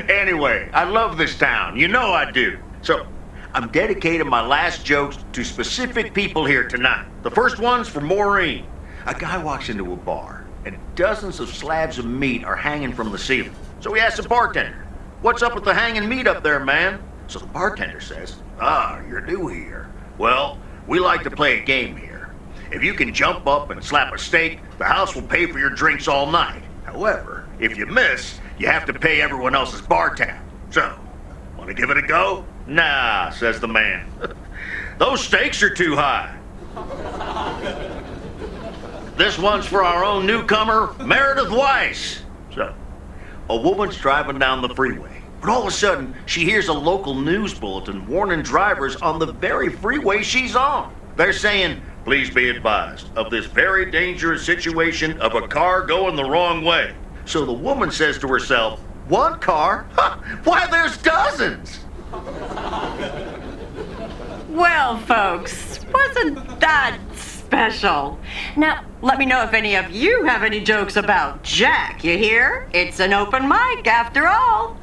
Anyway, I love this town. You know I do. So, I'm dedicating my last jokes to specific people here tonight. The first one's for Maureen. A guy walks into a bar, and dozens of slabs of meat are hanging from the ceiling. So he asks the bartender, "What's up with the hanging meat up there, man?" So the bartender says, "You're new here. Well, we like to play a game here. If you can jump up and slap a steak, the house will pay for your drinks all night. However, if you miss, you have to pay everyone else's bar tab. So, want to give it a go?" "Nah," says the man. "Those stakes are too high." This one's for our own newcomer, Meredith Weiss. So, a woman's driving down the freeway, but all of a sudden, she hears a local news bulletin warning drivers on the very freeway she's on. They're saying, "Please be advised of this very dangerous situation of a car going the wrong way." So the woman says to herself, "One car? Why, there's dozens!" Well, folks, wasn't that special? Now, let me know if any of you have any jokes about Jack, you hear? It's an open mic after all.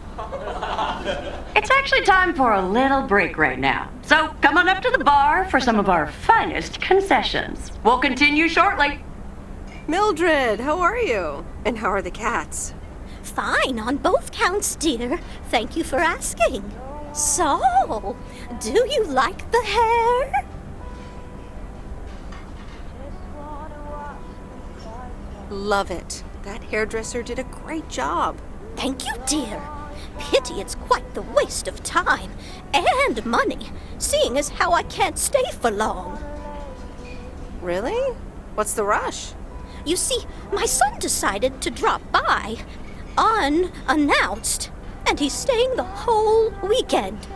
It's actually time for a little break right now. So come on up to the bar for some of our finest concessions. We'll continue shortly. Mildred, how are you? And how are the cats? Fine on both counts, dear. Thank you for asking. So, do you like the hair? Love it. That hairdresser did a great job. Thank you, dear. Pity it's quite the waste of time and money, seeing as how I can't stay for long. Really? What's the rush? You see, my son decided to drop by, unannounced, and he's staying the whole weekend.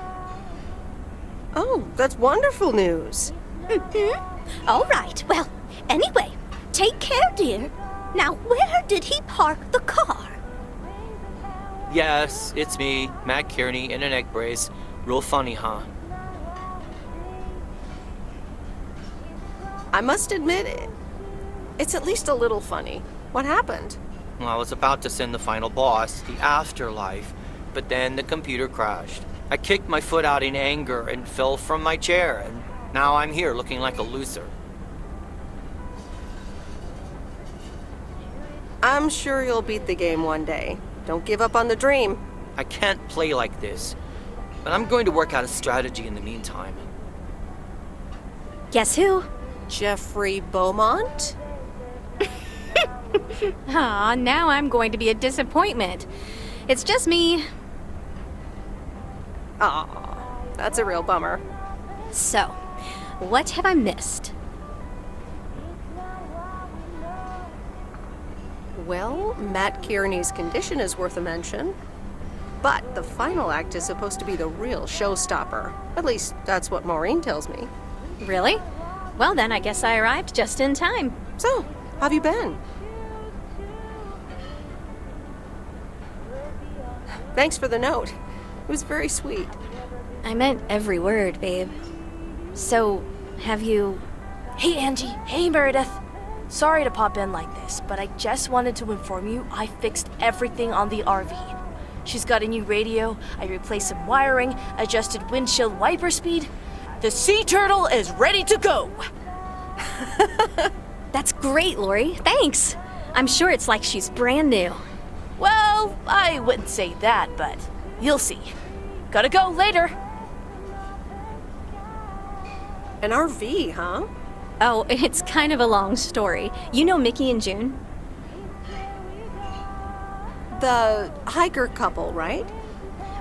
Oh, that's wonderful news. Mm-hmm. All right, well, anyway, take care, dear. Now, where did he park the car? Yes, it's me, Matt Kearney, in an egg brace. Real funny, huh? I must admit, it's at least a little funny. What happened? Well, I was about to send the final boss, the afterlife, but then the computer crashed. I kicked my foot out in anger and fell from my chair, and now I'm here looking like a loser. I'm sure you'll beat the game one day. Don't give up on the dream. I can't play like this, but I'm going to work out a strategy in the meantime. Guess who? Jeffrey Beaumont? Aw, now I'm going to be a disappointment. It's just me. Aw, that's a real bummer. So, what have I missed? Well, Matt Kearney's condition is worth a mention. But the final act is supposed to be the real showstopper. At least, that's what Maureen tells me. Really? Well then, I guess I arrived just in time. So, how've you been? Thanks for the note. It was very sweet. I meant every word, babe. So, have you... Hey, Angie. Hey, Meredith. Sorry to pop in like this, but I just wanted to inform you I fixed everything on the RV. She's got a new radio, I replaced some wiring, adjusted windshield wiper speed. The sea turtle is ready to go! That's great, Lorie. Thanks. I'm sure it's like she's brand new. Well, I wouldn't say that, but you'll see. Gotta go later. An RV, huh? Oh, it's kind of a long story. You know Mickey and June? The hiker couple, right?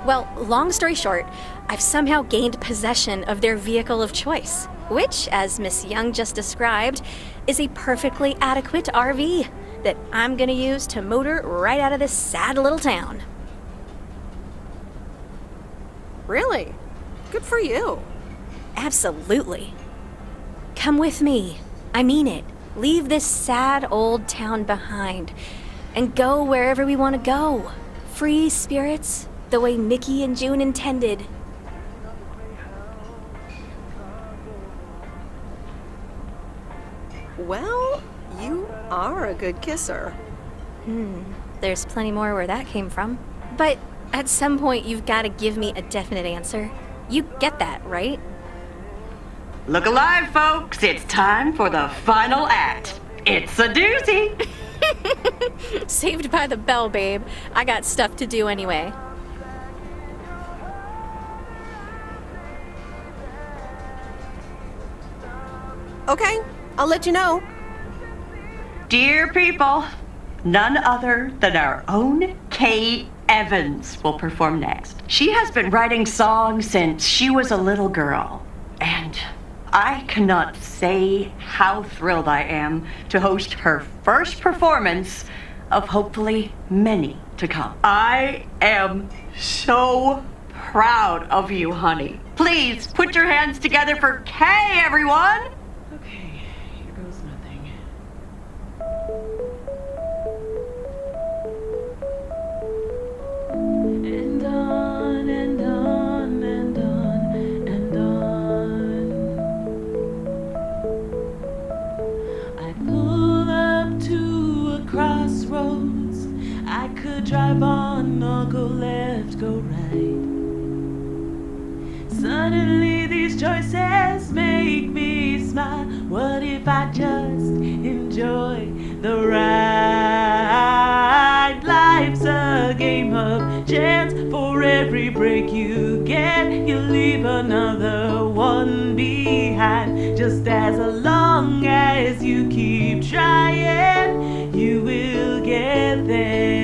Well, long story short, I've somehow gained possession of their vehicle of choice, which, as Miss Young just described, is a perfectly adequate RV that I'm gonna use to motor right out of this sad little town. Really? Good for you. Absolutely. Come with me. I mean it. Leave this sad old town behind and go wherever we want to go. Free spirits, the way Mickey and June intended. Well, you are a good kisser. There's plenty more where that came from. But At some point, you've got to give me a definite answer. You get that, right? Look alive, folks. It's time for the final act. It's a doozy. Saved by the bell, babe. I got stuff to do anyway. Okay, I'll let you know. Dear people, none other than our own Kay Evans will perform next. She has been writing songs since she was a little girl, and I cannot say how thrilled I am to host her first performance of hopefully many to come. I am so proud of you, honey. Please put your hands together for Kay, everyone! Okay, here goes nothing. And on and on and on and on. I pull up to a crossroads. I could drive on or go left, go right. Suddenly these choices make me smile. What if I just enjoy the ride? Life's a game of chance. For every break you get, you leave another one behind. Just as long as you keep trying, you will get there.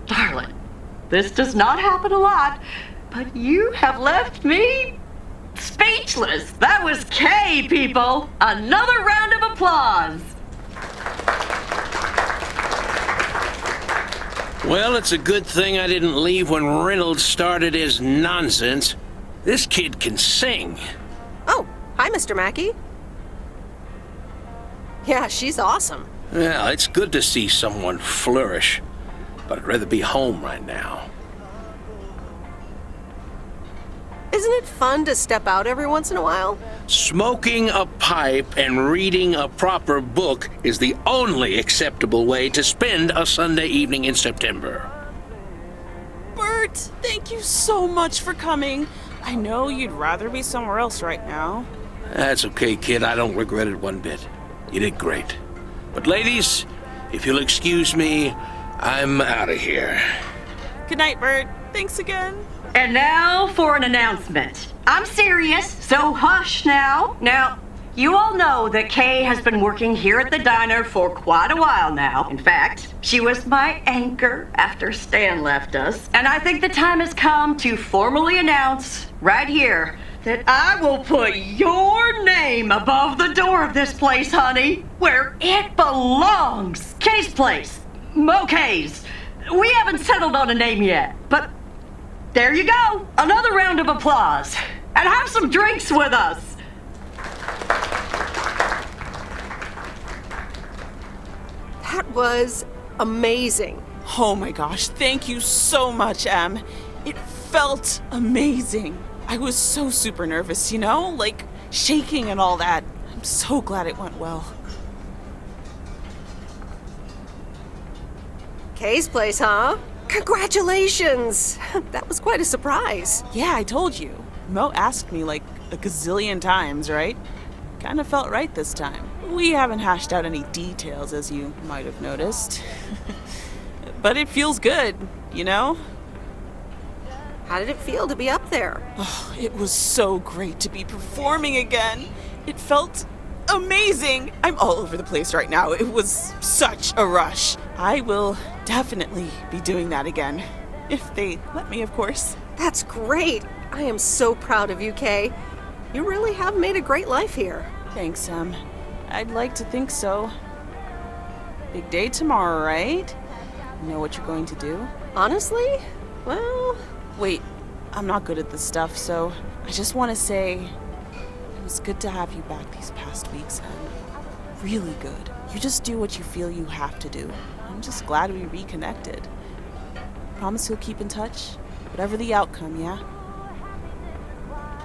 Darling, this does not happen a lot, but you have left me speechless. That was Kay, people. Another round of applause. Well, it's a good thing I didn't leave when Reynolds started his nonsense. This kid can sing. Oh, hi, Mr. Mackey. Yeah, she's awesome. Well, it's good to see someone flourish, but I'd rather be home right now. Isn't it fun to step out every once in a while? Smoking a pipe and reading a proper book is the only acceptable way to spend a Sunday evening in September. Bert, thank you so much for coming. I know you'd rather be somewhere else right now. That's okay, kid. I don't regret it one bit. You did great. But ladies, if you'll excuse me, I'm out of here. Good night, Bert. Thanks again. And now for an announcement. I'm serious, so hush now. Now, you all know that Kay has been working here at the diner for quite a while now. In fact, she was my anchor after Stan left us. And I think the time has come to formally announce right here that I will put your name above the door of this place, honey, where it belongs. Kay's Place. Mo Kay's. We haven't settled on a name yet, but there you go. Another round of applause. And have some drinks with us. That was amazing. Oh my gosh, thank you so much, Em. It felt amazing. I was so super nervous, you know? Like, shaking and all that. I'm so glad it went well. Kay's Place, huh? Congratulations! That was quite a surprise. Yeah, I told you. Mo asked me like a gazillion times, right? Kinda felt right this time. We haven't hashed out any details, as you might have noticed. But it feels good, you know? How did it feel to be up there? Oh, it was so great to be performing again. It felt amazing. I'm all over the place right now. It was such a rush. I will definitely be doing that again. If they let me, of course. That's great. I am so proud of you, Kay. You really have made a great life here. Thanks, Em. I'd like to think so. Big day tomorrow, right? You know what you're going to do? Honestly? Well... Wait, I'm not good at this stuff, so I just want to say it was good to have you back these past weeks, Em. Really good. You just do what you feel you have to do. I'm just glad we reconnected. Promise you'll keep in touch, whatever the outcome, yeah?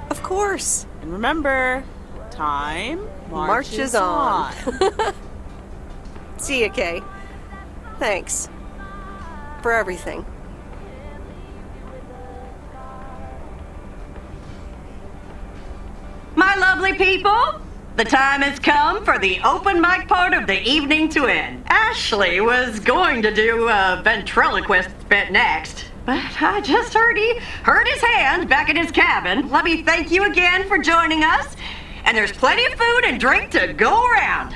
Of course. And remember, Time Marches on. See ya, Kay. Thanks. For everything. My lovely people, the time has come for the open mic part of the evening to end. Ashley was going to do a ventriloquist bit next, but I just heard he hurt his hand back in his cabin. Let me thank you again for joining us, and there's plenty of food and drink to go around.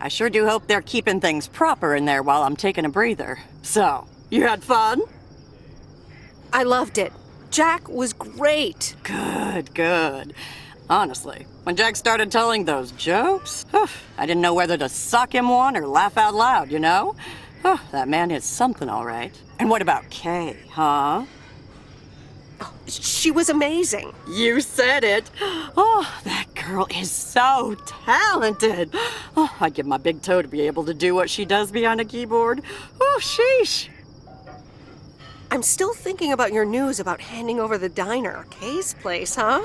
I sure do hope they're keeping things proper in there while I'm taking a breather. So, you had fun? I loved it. Jack was great. Good, good. Honestly, when Jack started telling those jokes, I didn't know whether to suck him one or laugh out loud, you know? That man is something, all right. And what about Kay, huh? Oh, she was amazing. You said it. Oh, that girl is so talented. Oh, I'd give my big toe to be able to do what she does behind a keyboard. Oh, sheesh. I'm still thinking about your news about handing over the diner, Kay's place, huh?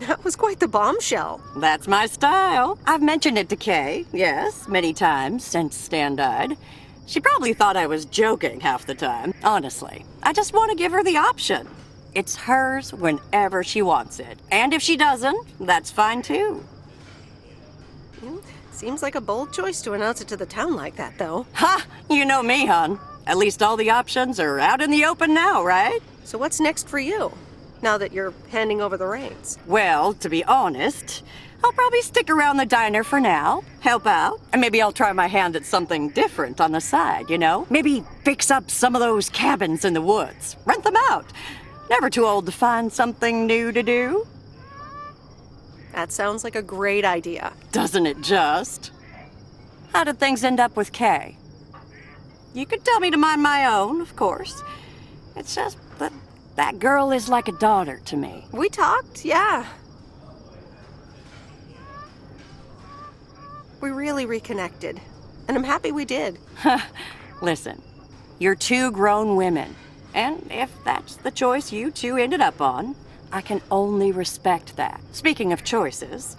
That was quite the bombshell. That's my style. I've mentioned it to Kay, yes, many times since Stan died. She probably thought I was joking half the time. Honestly, I just want to give her the option. It's hers whenever she wants it. And if she doesn't, that's fine too. Seems like a bold choice to announce it to the town like that, though. Ha! You know me, hon. At least all the options are out in the open now, right? So what's next for you, now that you're handing over the reins? Well, to be honest, I'll probably stick around the diner for now, help out, and maybe I'll try my hand at something different on the side, you know? Maybe fix up some of those cabins in the woods, rent them out. Never too old to find something new to do. That sounds like a great idea. Doesn't it just? How did things end up with Kay? You could tell me to mind my own, of course. It's just that girl is like a daughter to me. We talked, yeah. We really reconnected, and I'm happy we did. Listen, you're two grown women. And if that's the choice you two ended up on, I can only respect that. Speaking of choices,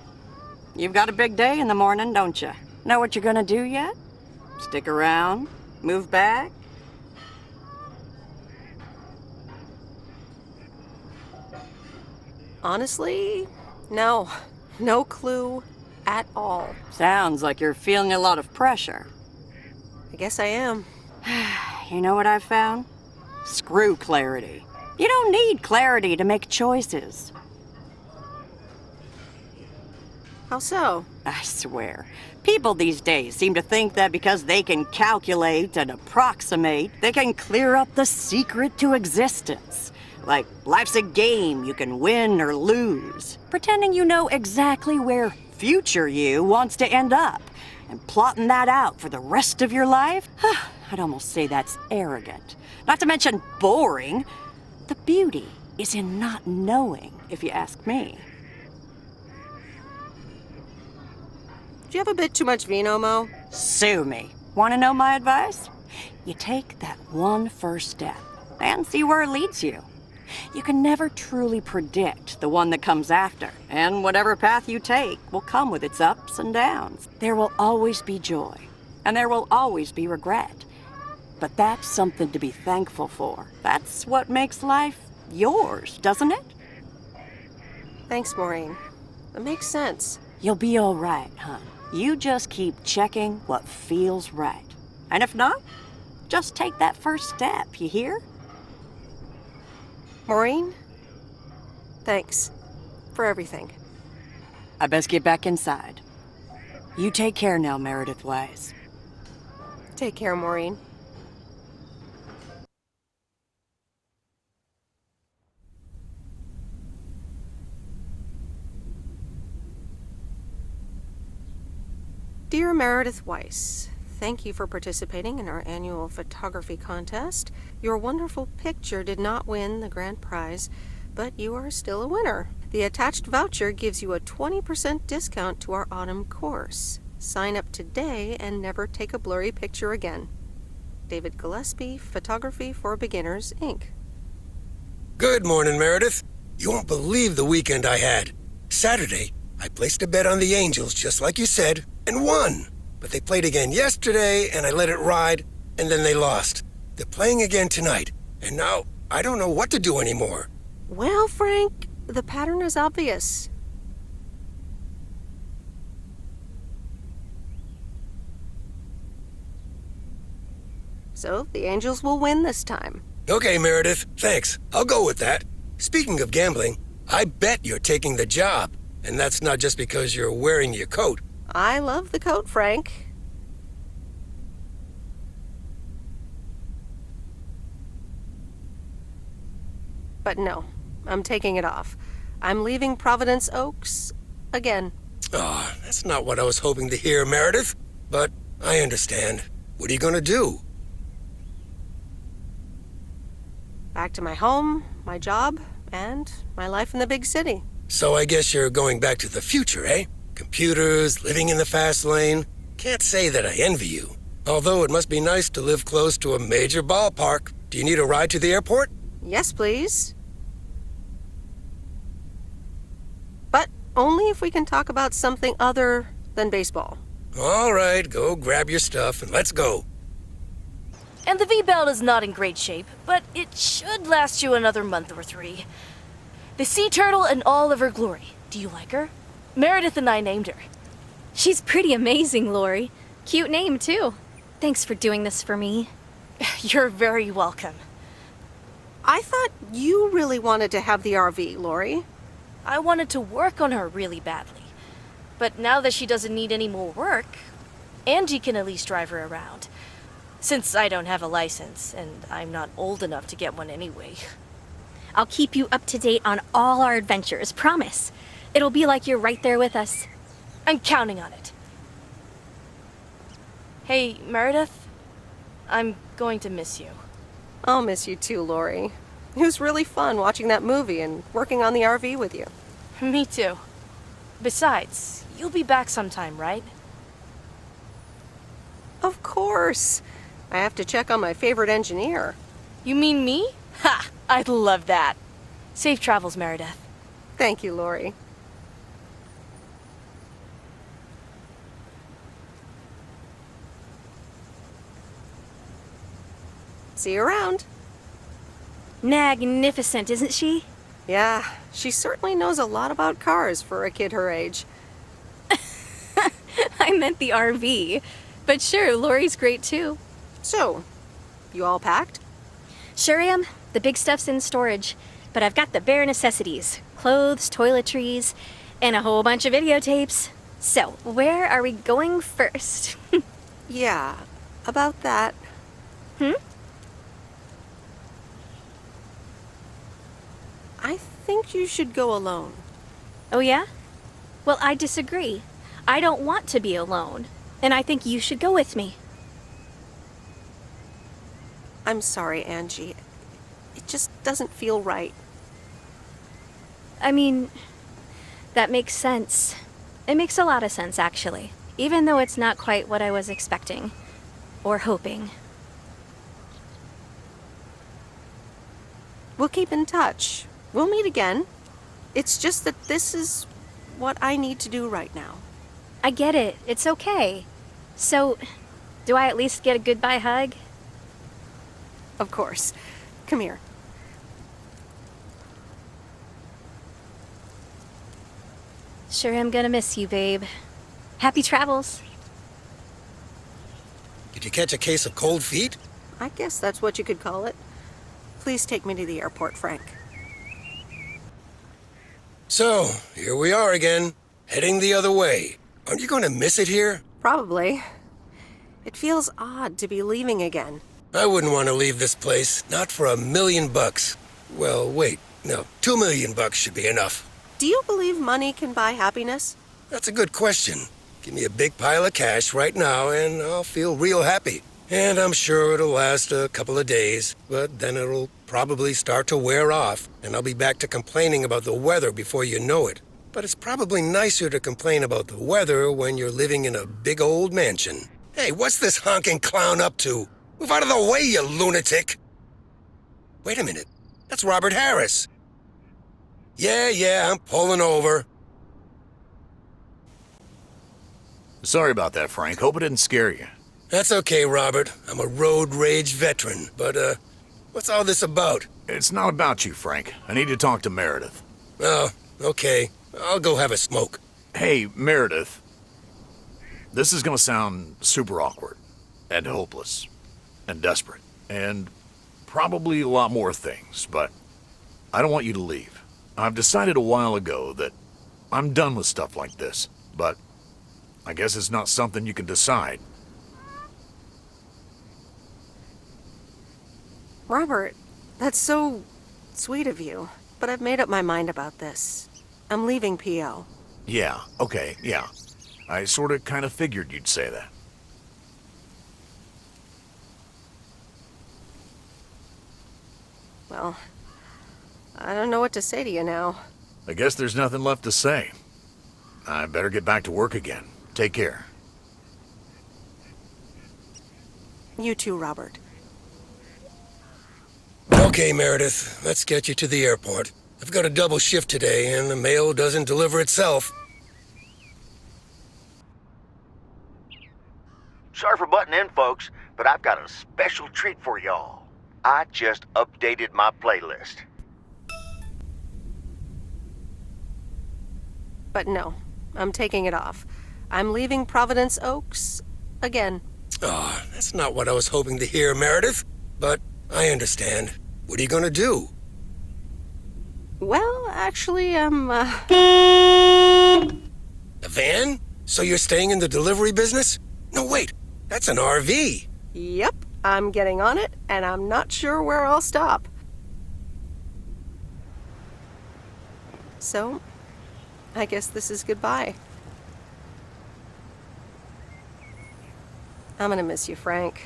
you've got a big day in the morning, don't you? Know what you're gonna do yet? Stick around? Move back? Honestly, no. No clue at all. Sounds like you're feeling a lot of pressure. I guess I am. You know what I've found? Screw clarity. You don't need clarity to make choices. How so? I swear, people these days seem to think that because they can calculate and approximate, they can clear up the secret to existence. Like life's a game you can win or lose. Pretending you know exactly where future you wants to end up. And plotting that out for the rest of your life? I'd almost say that's arrogant. Not to mention boring. The beauty is in not knowing, if you ask me. Do you have a bit too much vino, Mo? Sue me. Want to know my advice? You take that one first step and see where it leads you. You can never truly predict the one that comes after, and whatever path you take will come with its ups and downs. There will always be joy, and there will always be regret. But that's something to be thankful for. That's what makes life yours, doesn't it? Thanks, Maureen. That makes sense. You'll be all right, hon. You just keep checking what feels right. And if not, just take that first step, you hear? Maureen? Thanks. For everything. I best get back inside. You take care now, Meredith Wise. Take care, Maureen. Dear Meredith Weiss, thank you for participating in our annual photography contest. Your wonderful picture did not win the grand prize, but you are still a winner. The attached voucher gives you a 20% discount to our autumn course. Sign up today and never take a blurry picture again. David Gillespie, Photography for Beginners, Inc. Good morning, Meredith. You won't believe the weekend I had. Saturday, I placed a bet on the Angels, just like you said, and won. But they played again yesterday, and I let it ride, and then they lost. They're playing again tonight, and now I don't know what to do anymore. Well, Frank, the pattern is obvious. So, the Angels will win this time. Okay, Meredith, thanks. I'll go with that. Speaking of gambling, I bet you're taking the job. And that's not just because you're wearing your coat. I love the coat, Frank. But no, I'm taking it off. I'm leaving Providence Oaks again. Oh, that's not what I was hoping to hear, Meredith. But I understand. What are you gonna do? Back to my home, my job, and my life in the big city. So I guess you're going back to the future, eh? Computers, living in the fast lane. Can't say that I envy you. Although it must be nice to live close to a major ballpark. Do you need a ride to the airport? Yes, please. But only if we can talk about something other than baseball. All right, go grab your stuff and let's go. And the V-belt is not in great shape, but it should last you another month or 3. The sea turtle in all of her glory. Do you like her? Meredith and I named her. She's pretty amazing, Lorie. Cute name, too. Thanks for doing this for me. You're very welcome. I thought you really wanted to have the RV, Lorie. I wanted to work on her really badly. But now that she doesn't need any more work, Angie can at least drive her around. Since I don't have a license, and I'm not old enough to get one anyway. I'll keep you up to date on all our adventures, promise. It'll be like you're right there with us. I'm counting on it. Hey, Meredith, I'm going to miss you. I'll miss you too, Lorie. It was really fun watching that movie and working on the RV with you. Me too. Besides, you'll be back sometime, right? Of course. I have to check on my favorite engineer. You mean me? Ha! I'd love that. Safe travels, Meredith. Thank you, Lorie. See you around. Magnificent, isn't she? Yeah, she certainly knows a lot about cars for a kid her age. I meant the RV. But sure, Lorie's great too. So, you all packed? Sure am. The big stuff's in storage. But I've got the bare necessities. Clothes, toiletries, and a whole bunch of videotapes. So, where are we going first? Yeah, about that. I think you should go alone. Oh yeah? Well, I disagree. I don't want to be alone. And I think you should go with me. I'm sorry, Angie. It just doesn't feel right. I mean, that makes sense. It makes a lot of sense, actually. Even though it's not quite what I was expecting. Or hoping. We'll keep in touch. We'll meet again. It's just that this is what I need to do right now. I get it. It's okay. So, do I at least get a goodbye hug? Of course. Come here. Sure am gonna miss you, babe. Happy travels. Did you catch a case of cold feet? I guess that's what you could call it. Please take me to the airport, Frank. So, here we are again, heading the other way. Aren't you going to miss it here? Probably. It feels odd to be leaving again. I wouldn't want to leave this place, not for $1 million. Well, wait, no, $2 million should be enough. Do you believe money can buy happiness? That's a good question. Give me a big pile of cash right now and I'll feel real happy. And I'm sure it'll last a couple of days, but then it'll probably start to wear off, and I'll be back to complaining about the weather before you know it. but it's probably nicer to complain about the weather when you're living in a big old mansion. Hey, what's this honking clown up to? Move out of the way, you lunatic! Wait a minute. That's Robert Harris. Yeah, I'm pulling over. Sorry about that, Frank. Hope it didn't scare you. That's okay, Robert. I'm a road rage veteran. But, what's all this about? It's not about you, Frank. I need to talk to Meredith. Oh, okay. I'll go have a smoke. Hey, Meredith. This is gonna sound super awkward, and hopeless, and desperate, and probably a lot more things, but I don't want you to leave. I've decided a while ago that I'm done with stuff like this, but I guess it's not something you can decide. Robert, that's so sweet of you, but I've made up my mind about this. I'm leaving PO. Yeah, okay, yeah. I sorta kinda figured you'd say that. Well, I don't know what to say to you now. I guess there's nothing left to say. I better get back to work again. Take care. You too, Robert. Okay, Meredith, let's get you to the airport. I've got a double shift today, and the mail doesn't deliver itself. Sorry for butting in, folks, but I've got a special treat for y'all. I just updated my playlist. But no, I'm taking it off. I'm leaving Providence Oaks again. Oh, that's not what I was hoping to hear, Meredith. But I understand. What are you gonna do? Well, actually, I'm, A van? So you're staying in the delivery business? No, wait. That's an RV. Yep, I'm getting on it, and I'm not sure where I'll stop. So, I guess this is goodbye. I'm gonna miss you, Frank.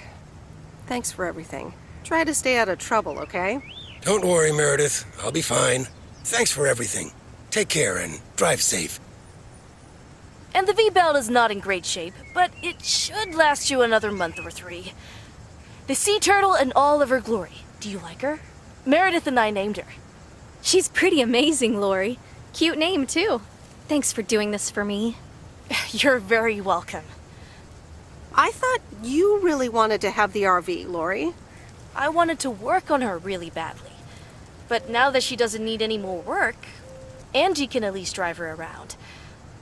Thanks for everything. Try to stay out of trouble, okay? Don't worry, Meredith. I'll be fine. Thanks for everything. Take care and drive safe. And the V-belt is not in great shape, but it should last you another month or 3. The sea turtle in all of her glory. Do you like her? Meredith and I named her. She's pretty amazing, Lorie. Cute name, too. Thanks for doing this for me. You're very welcome. I thought you really wanted to have the RV, Lorie. I wanted to work on her really badly. But now that she doesn't need any more work, Angie can at least drive her around.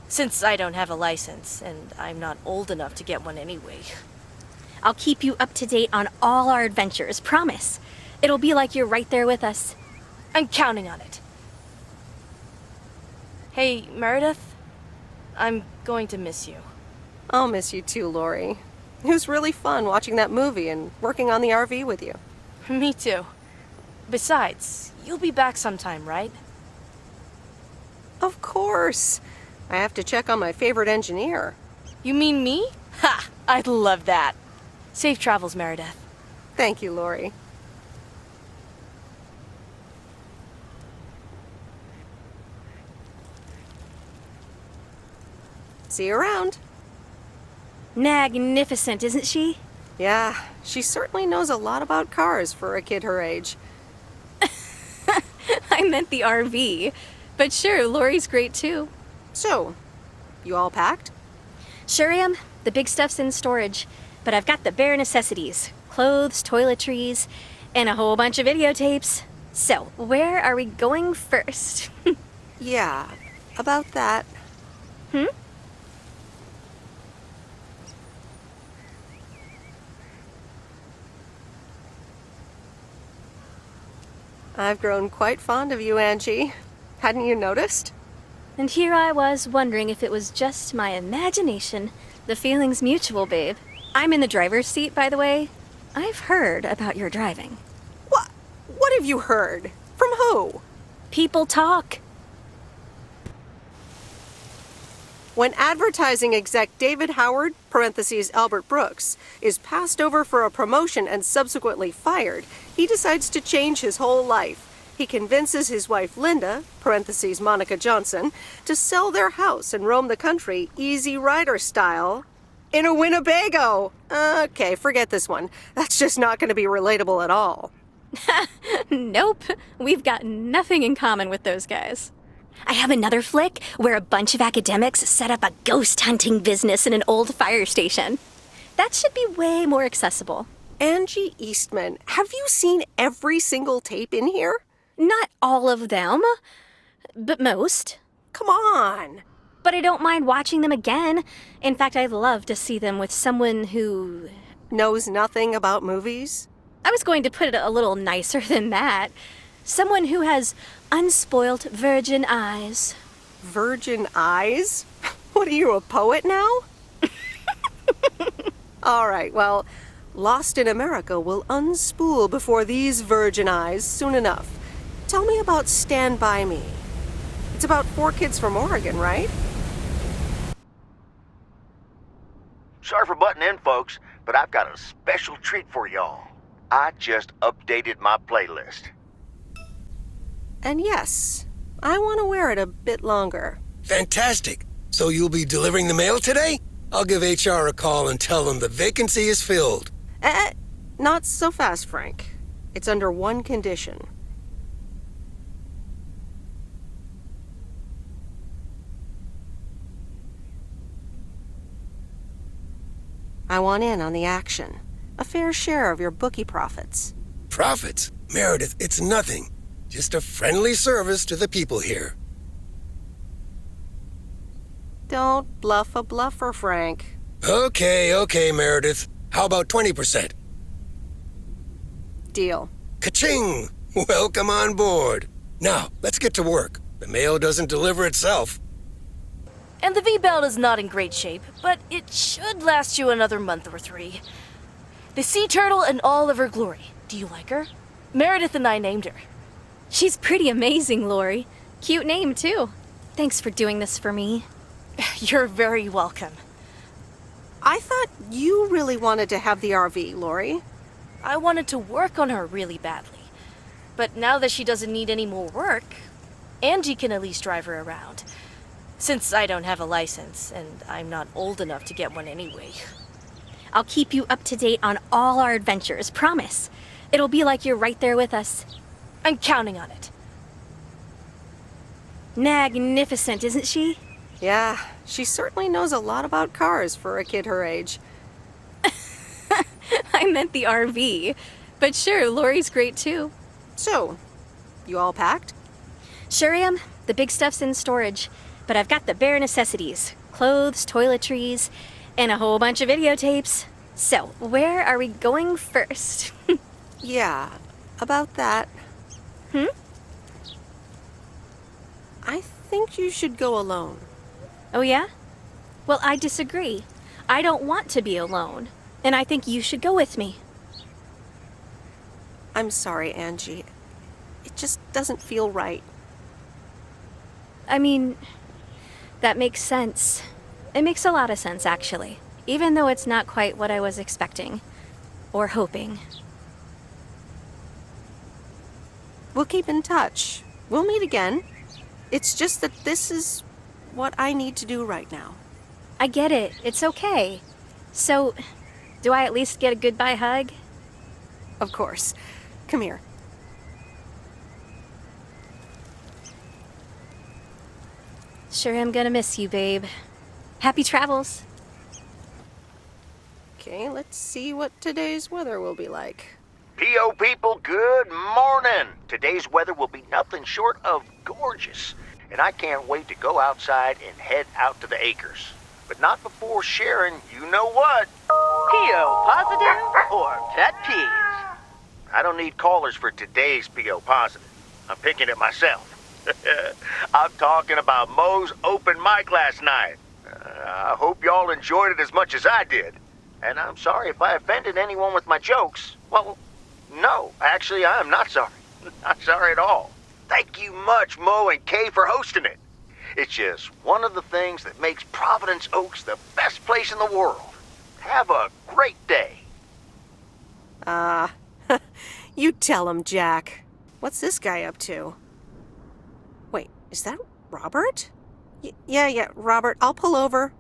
Since I don't have a license, and I'm not old enough to get one anyway. I'll keep you up to date on all our adventures, promise. It'll be like you're right there with us. I'm counting on it. Hey, Meredith, I'm going to miss you. I'll miss you too, Lorie. It was really fun watching that movie and working on the RV with you. Me too. Besides, you'll be back sometime, right? Of course. I have to check on my favorite engineer. You mean me? Ha! I'd love that. Safe travels, Meredith. Thank you, Lorie. See you around. Magnificent, isn't she? Yeah, she certainly knows a lot about cars for a kid her age. I meant the RV. But sure, Lorie's great too. So, you all packed? Sure am. The big stuff's in storage. But I've got the bare necessities. Clothes, toiletries, and a whole bunch of videotapes. So, where are we going first? Yeah, about that. I've grown quite fond of you, Angie. Hadn't you noticed? And here I was wondering if it was just my imagination. The feeling's mutual, babe. I'm in the driver's seat, by the way. I've heard about your driving. What? What have you heard? From who? People talk. When advertising exec David Howard, parentheses Albert Brooks, is passed over for a promotion and subsequently fired, he decides to change his whole life. He convinces his wife Linda, parentheses Monica Johnson, to sell their house and roam the country Easy Rider style in a Winnebago. Okay, forget this one. That's just not going to be relatable at all. Nope, we've got nothing in common with those guys. I have another flick where a bunch of academics set up a ghost hunting business in an old fire station. That should be way more accessible. Angie Eastman, have you seen every single tape in here? Not all of them, but most. Come on. But I don't mind watching them again. In fact, I'd love to see them with someone who knows nothing about movies? I was going to put it a little nicer than that. Someone who has unspoilt virgin eyes. Virgin eyes? What are you, a poet now? All right, well, Lost in America will unspool before these virgin eyes soon enough. Tell me about Stand By Me. It's about 4 kids from Oregon, right? Sorry for butting in, folks, but I've got a special treat for y'all. I just updated my playlist. And yes, I want to wear it a bit longer. Fantastic. So you'll be delivering the mail today? I'll give HR a call and tell them the vacancy is filled. Not so fast, Frank. It's under one condition. I want in on the action. A fair share of your bookie profits. Profits? Meredith, it's nothing. Just a friendly service to the people here. Don't bluff a bluffer, Frank. Okay, Meredith. How about 20%? Deal. Ka-ching! Welcome on board. Now, let's get to work. The mail doesn't deliver itself. And the V-Belt is not in great shape, but it should last you another month or 3. The sea turtle in all of her glory. Do you like her? Meredith and I named her. She's pretty amazing, Lorie. Cute name, too. Thanks for doing this for me. You're very welcome. I thought you really wanted to have the RV, Lorie. I wanted to work on her really badly. But now that she doesn't need any more work, Angie can at least drive her around. Since I don't have a license, and I'm not old enough to get one anyway. I'll keep you up to date on all our adventures, promise. It'll be like you're right there with us. I'm counting on it. Magnificent, isn't she? Yeah, she certainly knows a lot about cars for a kid her age. I meant the RV. But sure, Lorie's great too. So, you all packed? Sure am. The big stuff's in storage. But I've got the bare necessities. Clothes, toiletries, and a whole bunch of videotapes. So, where are we going first? Yeah, about that. I think you should go alone. Oh, yeah? Well, I disagree. I don't want to be alone. And I think you should go with me. I'm sorry, Angie. It just doesn't feel right. I mean, that makes sense. It makes a lot of sense, actually. Even though it's not quite what I was expecting. Or hoping. We'll keep in touch. We'll meet again. It's just that this is what I need to do right now. I get it. It's okay. So, do I at least get a goodbye hug? Of course. Come here. Sure am gonna miss you, babe. Happy travels. Okay, let's see what today's weather will be like. P.O. people, good morning. Today's weather will be nothing short of gorgeous, and I can't wait to go outside and head out to the acres. But not before sharing, you know what? P.O. positive or pet peeves? I don't need callers for today's P.O. positive. I'm picking it myself. I'm talking about Mo's open mic last night. I hope y'all enjoyed it as much as I did. And I'm sorry if I offended anyone with my jokes. Well, no, actually, I'm not sorry. Not sorry at all. Thank you much, Mo and Kay, for hosting it. It's just one of the things that makes Providence Oaks the best place in the world. Have a great day. You tell him, Jack. What's this guy up to? Wait, is that Robert? Yeah, Robert, I'll pull over.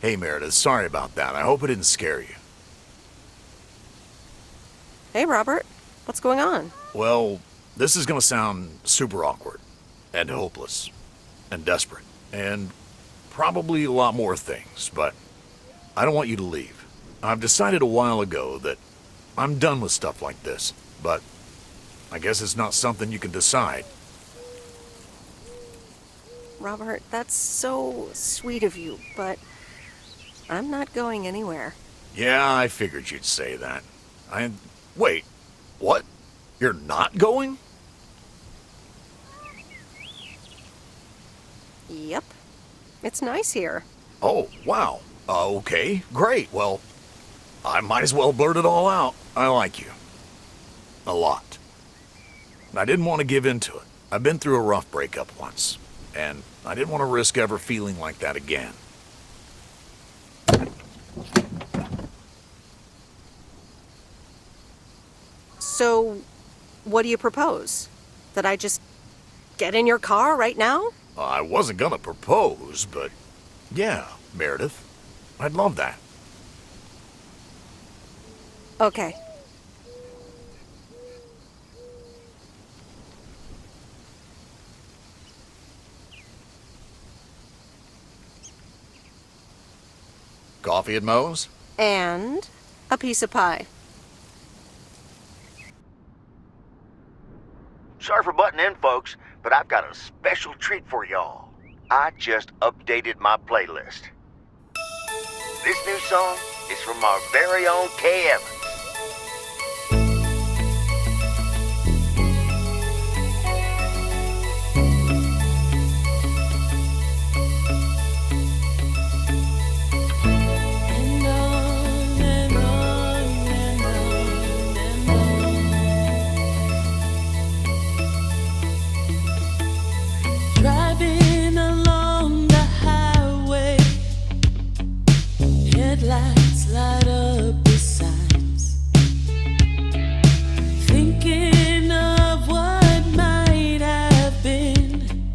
Hey, Meredith, sorry about that. I hope it didn't scare you. Hey, Robert, what's going on? Well, this is gonna sound super awkward, and hopeless, and desperate, and probably a lot more things, but I don't want you to leave. I've decided a while ago that I'm done with stuff like this, but I guess it's not something you can decide. Robert, that's so sweet of you, but I'm not going anywhere. Yeah, I figured you'd say that. Wait, what? You're not going? Yep. It's nice here. Oh, wow. Okay, great. Well, I might as well blurt it all out. I like you. A lot. I didn't want to give in to it. I've been through a rough breakup once, and I didn't want to risk ever feeling like that again. So, what do you propose? That I just get in your car right now? I wasn't gonna propose, but yeah, Meredith. I'd love that. Okay. Coffee at Moe's? And a piece of pie. Sorry for butting in, folks, but I've got a special treat for y'all. I just updated my playlist. This new song is from our very own Kay Evans. Driving along the highway, headlights light up the signs. Thinking of what might have been.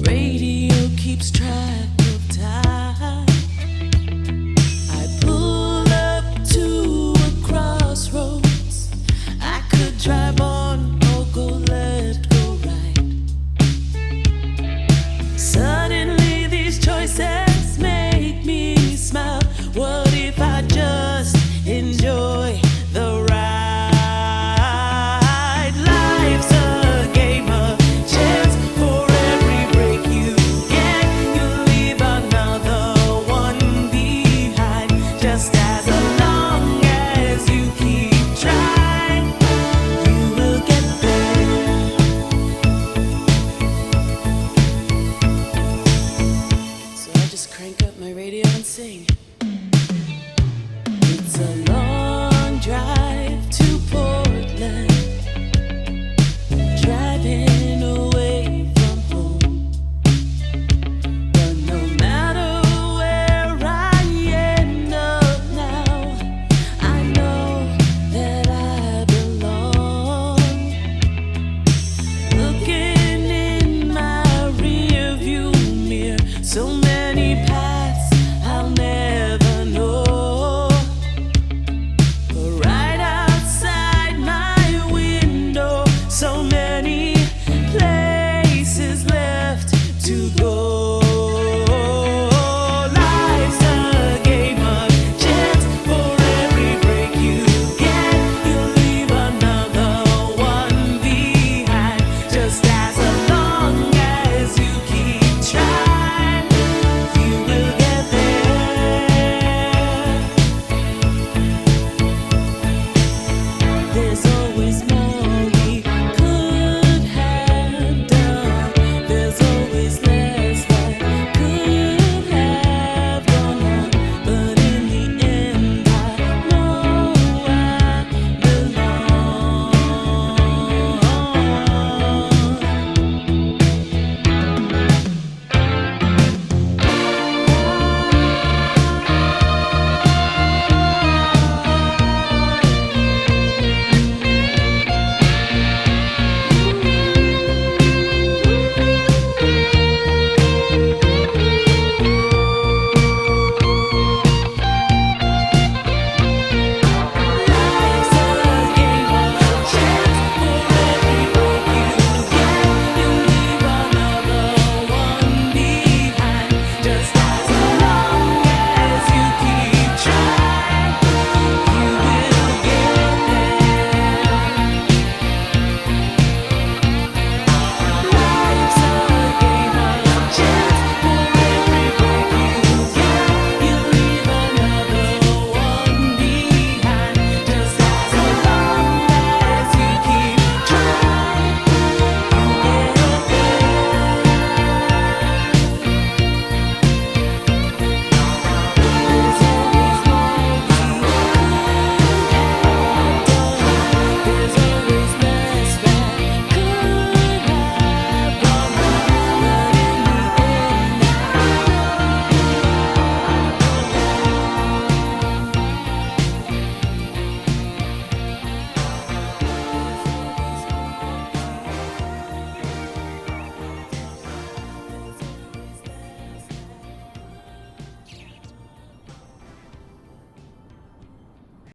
Radio keeps track of time. I pull up to a crossroads. I could drive on or go left, go right. Suddenly these choices make me smile. What if I just enjoy the ride? Life's a game of chance. For every break you get, you leave another one behind. Just as long as you keep trying, you will get there. So I just crank up my radio and sing. It's a long